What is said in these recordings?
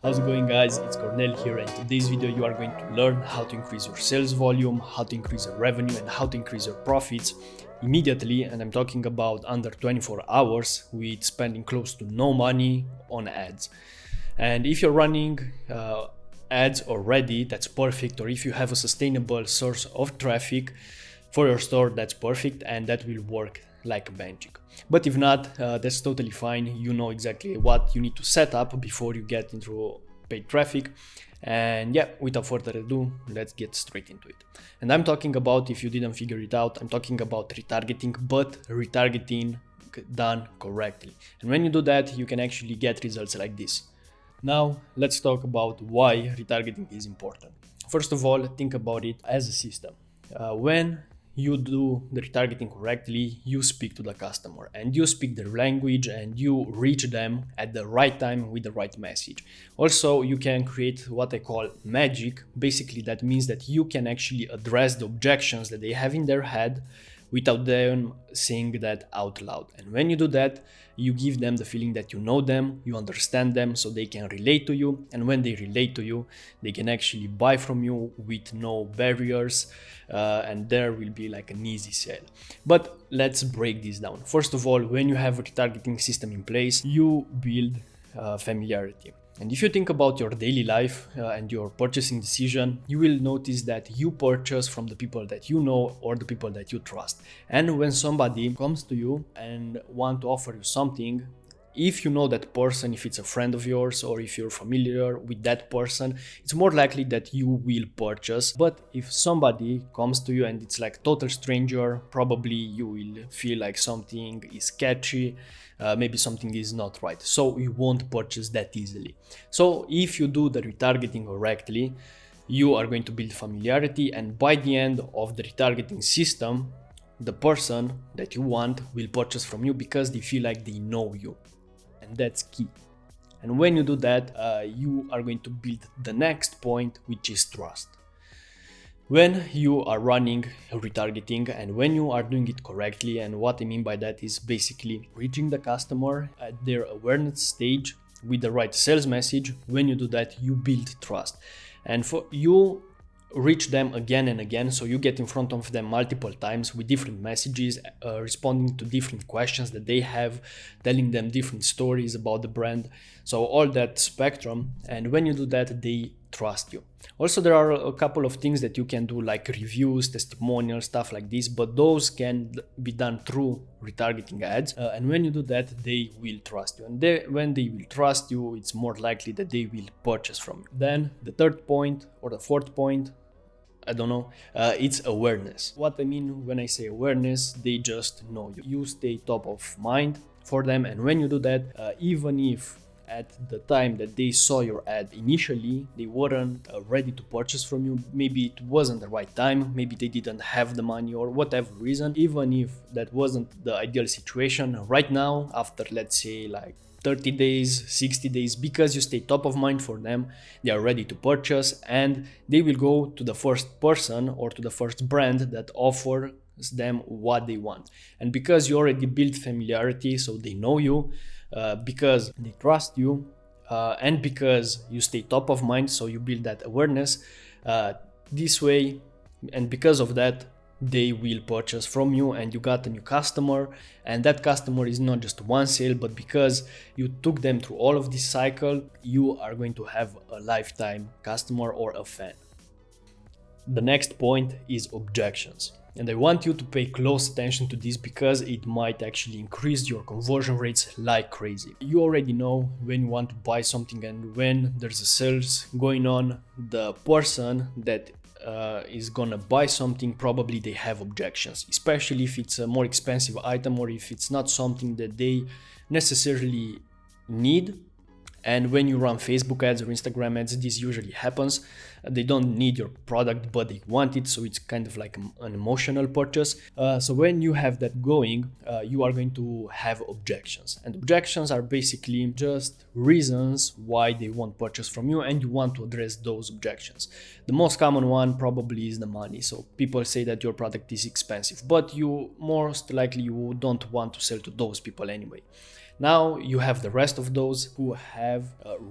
How's it going, guys? It's Cornell here, and in today's video you are going to learn how to increase your sales volume, how to increase your revenue, and how to increase your profits immediately. And I'm talking about under 24 hours with spending close to no money on ads. And if you're running ads already, that's perfect. Or if you have a sustainable source of traffic for your store, that's perfect, and that will work like magic. But if not, that's totally fine. You know exactly what you need to set up before you get into paid traffic. And yeah, without further ado, let's get straight into it. And I'm talking about, if you didn't figure it out, I'm talking about retargeting, but retargeting done correctly. And when you do that, you can actually get results like this. Now, let's talk about why retargeting is important. First of all, think about it as a system. When you do the retargeting correctly, you speak to the customer and you speak their language and you reach them at the right time with the right message. Also, you can create what I call magic. Basically, that means that you can actually address the objections that they have in their head without them saying that out loud. And when you do that, you give them the feeling that you know them, you understand them, so they can relate to you. And when they relate to you, they can actually buy from you with no barriers, and there will be like an easy sale. But let's break this down. First of all, when you have a retargeting system in place, you build familiarity. And if you think about your daily life and your purchasing decision, you will notice that you purchase from the people that you know or the people that you trust. And when somebody comes to you and want to offer you something, if you know that person, if it's a friend of yours or if you're familiar with that person, it's more likely that you will purchase. But if somebody comes to you and it's like total stranger, probably you will feel like something is sketchy, maybe something is not right. So you won't purchase that easily. So if you do the retargeting correctly, you are going to build familiarity, and by the end of the retargeting system, the person that you want will purchase from you because they feel like they know you. And that's key. And when you do that, you are going to build the next point, which is trust. When you are running retargeting and when you are doing it correctly, and what I mean by that is basically reaching the customer at their awareness stage with the right sales message. When you do that, you build trust, and for you reach them again and again, so you get in front of them multiple times with different messages, responding to different questions that they have, telling them different stories about the brand, so all that spectrum. And when you do that, they trust you. Also, there are a couple of things that you can do, like reviews, testimonials, stuff like this, but those can be done through retargeting ads, and when you do that, they will trust you, and when they will trust you, it's more likely that they will purchase from you. Then the third point or the fourth point, I don't know, it's awareness. What I mean when I say awareness, they just know you. You stay top of mind for them, and when you do that, even if at the time that they saw your ad initially, they weren't ready to purchase from you, maybe it wasn't the right time, maybe they didn't have the money or whatever reason, even if that wasn't the ideal situation, right now, after let's say like 30 days, 60 days, because you stay top of mind for them, they are ready to purchase, and they will go to the first person or to the first brand that offers them what they want. And because you already built familiarity, so they know you, because they trust you, and because you stay top of mind, so you build that awareness this way, and because of that, they will purchase from you, and you got a new customer. And that customer is not just one sale, but because you took them through all of this cycle, you are going to have a lifetime customer or a fan. The next point is objections. And I want you to pay close attention to this because it might actually increase your conversion rates like crazy. You already know when you want to buy something and when there's a sales going on, the person that is gonna buy something, probably they have objections, especially if it's a more expensive item or if it's not something that they necessarily need. And when you run Facebook ads or Instagram ads, this usually happens. They don't need your product, but they want it, so it's kind of like an emotional purchase. So when you have that going, you are going to have objections. And objections are basically just reasons why they won't purchase from you, and you want to address those objections. The most common one probably is the money. So people say that your product is expensive, but you most likely you don't want to sell to those people anyway. Now you have the rest of those who have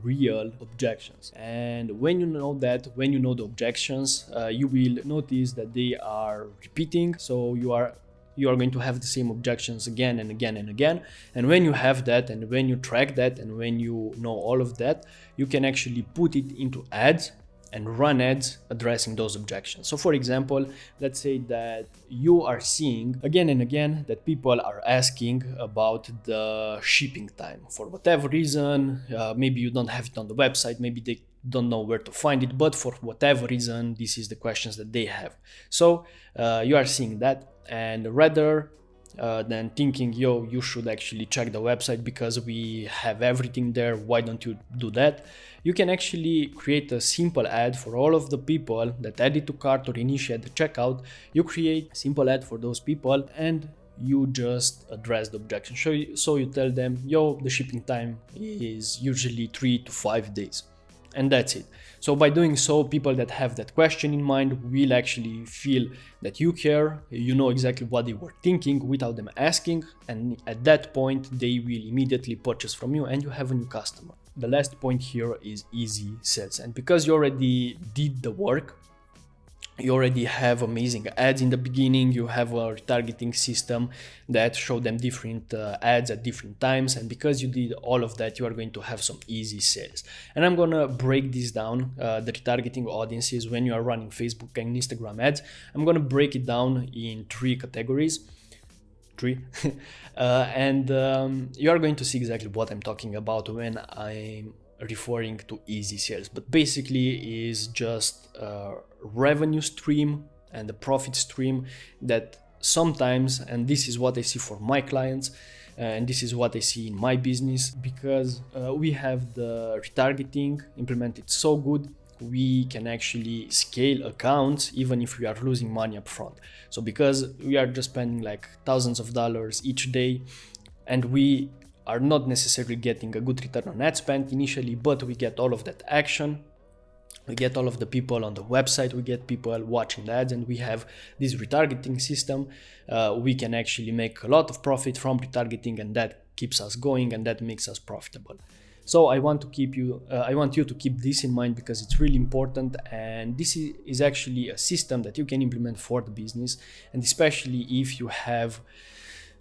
real objections. And when you know that, when you know the objections, you will notice that they are repeating. So you are going to have the same objections again and again and again. And when you have that, and when you track that, and when you know all of that, you can actually put it into ads and run ads addressing those objections. So for example, let's say that you are seeing again and again that people are asking about the shipping time for whatever reason. Maybe you don't have it on the website, maybe they don't know where to find it, but for whatever reason, this is the questions that they have. So you are seeing that, and rather than thinking, yo, you should actually check the website because we have everything there, why don't you do that? You can actually create a simple ad for all of the people that add it to cart or initiate the checkout. You create a simple ad for those people and you just address the objection. So you tell them, yo, the shipping time is usually 3 to 5 days. And that's it. So by doing so, people that have that question in mind will actually feel that you care, you know exactly what they were thinking without them asking, and at that point they will immediately purchase from you and you have a new customer. The last point here is easy sales, and because you already did the work, you already have amazing ads in the beginning, you have a retargeting system that show them different ads at different times, and because you did all of that, you are going to have some easy sales. And I'm gonna break this down, the retargeting audiences when you are running Facebook and Instagram ads. I'm gonna break it down in 3 categories. And you are going to see exactly what I'm talking about when I'm referring to easy sales. But basically is just a revenue stream and a profit stream that sometimes, and this is what I see for my clients, and this is what I see in my business, because we have the retargeting implemented so good, we can actually scale accounts even if we are losing money up front. So because we are just spending like thousands of dollars each day, and we are not necessarily getting a good return on ad spend initially, but we get all of that action, we get all of the people on the website, we get people watching the ads, and we have this retargeting system. We can actually make a lot of profit from retargeting, and that keeps us going and that makes us profitable. So I want you to keep this in mind because it's really important, and this is actually a system that you can implement for the business, and especially if you have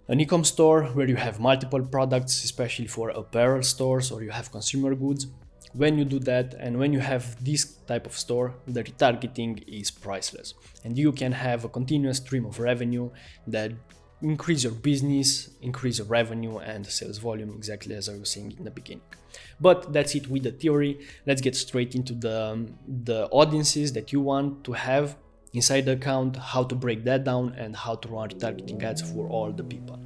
an e-com store where you have multiple products, especially for apparel stores, or you have consumer goods. When you do that, and when you have this type of store, the retargeting is priceless, and you can have a continuous stream of revenue that increase your business, increase your revenue and sales volume, exactly as I was saying in the beginning. But that's it with the theory. Let's get straight into the audiences that you want to have inside the account, how to break that down, and how to run retargeting ads for all the people.